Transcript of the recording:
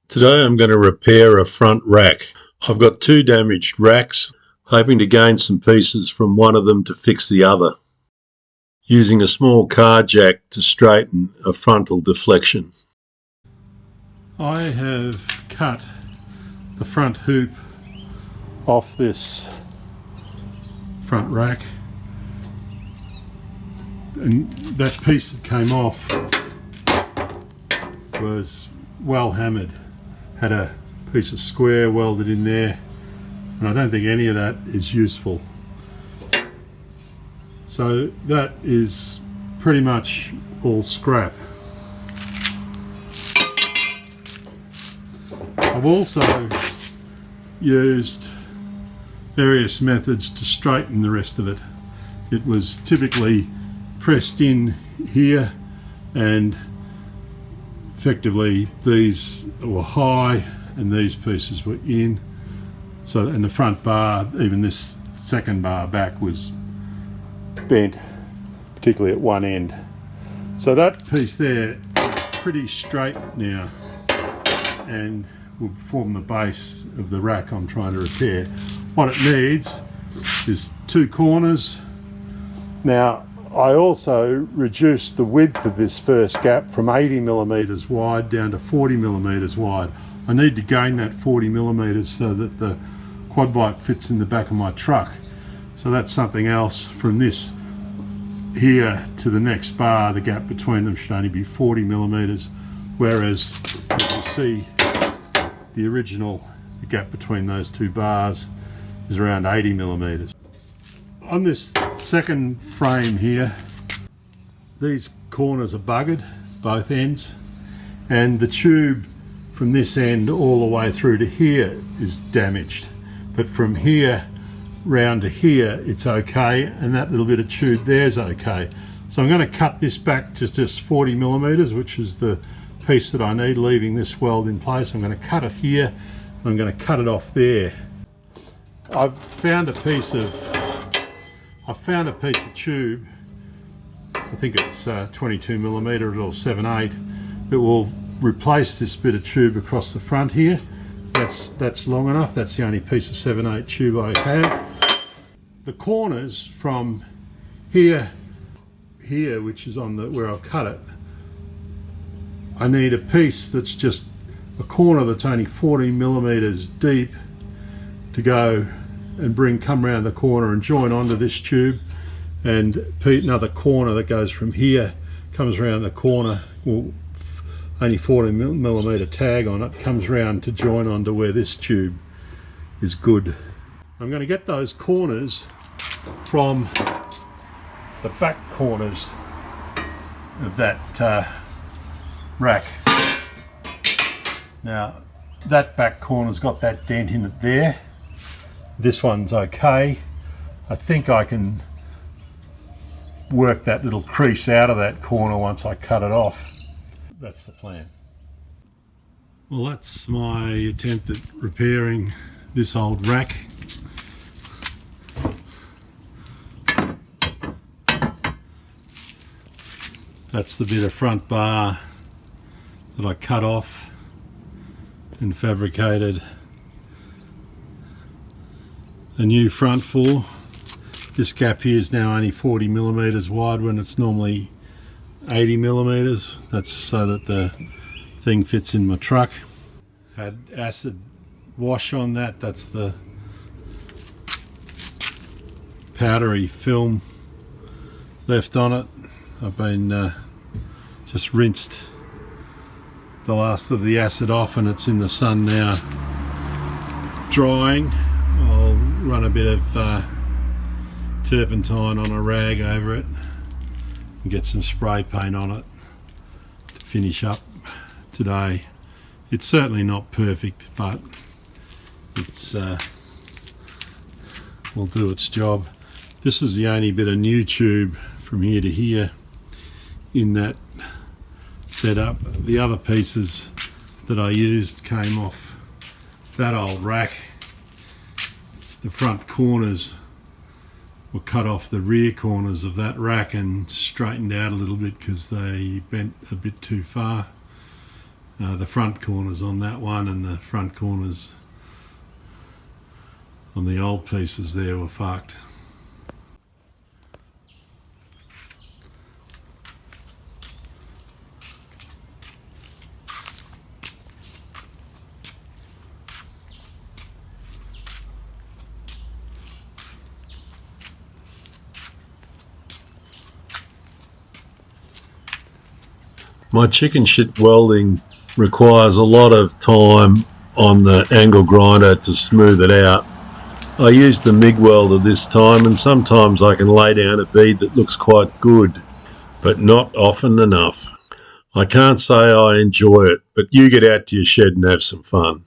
Today I'm going to repair a front rack. I've got two damaged racks, hoping to gain some pieces from one of them to fix the other, using a small car jack to straighten a frontal deflection. I have cut the front hoop off this front rack, and that piece that came off was well hammered, had a piece of square welded in there, and I don't think any of that is useful. So that is pretty much all scrap. I've also used various methods to straighten the rest of it. It was typically pressed in here, and effectively these were high and these pieces were in. So, and the front bar, even this second bar back, was bent, particularly at one end. So that piece there is pretty straight now and will form the base of the rack I'm trying to repair. What it needs is two corners. Now, I also reduced the width of this first gap from 80 millimeters wide down to 40 millimeters wide. I need to gain that 40 millimeters so that the quad bike fits in the back of my truck. So that's something else. From this here to the next bar, the gap between them should only be 40 millimeters, whereas you can see the original, the gap between those two bars is around 80 millimeters. On this second frame here, these corners are buggered, both ends, and the tube from this end all the way through to here is damaged. But from here round to here, it's okay, and that little bit of tube there's okay. So I'm going to cut this back to just 40 millimeters, which is the piece that I need, leaving this weld in place. I'm going to cut it here, and I'm going to cut it off there. I've found a piece of tube, I think it's 22 millimeter or 7/8, that will replace this bit of tube across the front here. That's long enough. That's the only piece of 7/8 tube I have. The corners from here, which is on where I've cut it, I need a piece that's just a corner that's only 40 millimeters deep to go and come around the corner and join onto this tube, and another corner that goes from here, comes around the corner, well, only 40 millimeter tag on it, comes around to join onto where this tube is good. I'm going to get those corners from the back corners of that rack. Now that back corner's got that dent in it there. This one's okay. I think I can work that little crease out of that corner once I cut it off. That's the plan. Well, that's my attempt at repairing this old rack. That's the bit of front bar that I cut off and fabricated a new front for. This gap here is now only 40 millimeters wide when it's normally 80 millimeters. That's so that the thing fits in my truck. Had acid wash on that. That's the powdery film left on it. I've been just rinsed the last of the acid off, and it's in the sun now drying. I'll run a bit of turpentine on a rag over it and get some spray paint on it to finish up today. It's certainly not perfect, but it's will do its job. This is the only bit of new tube from here to here in that setup. The other pieces that I used came off that old rack. The front corners were cut off the rear corners of that rack and straightened out a little bit because they bent a bit too far. The front corners on that one and the front corners on the old pieces there were fucked. My chicken shit welding requires a lot of time on the angle grinder to smooth it out. I use the MIG welder this time, and sometimes I can lay down a bead that looks quite good, but not often enough. I can't say I enjoy it, but you get out to your shed and have some fun.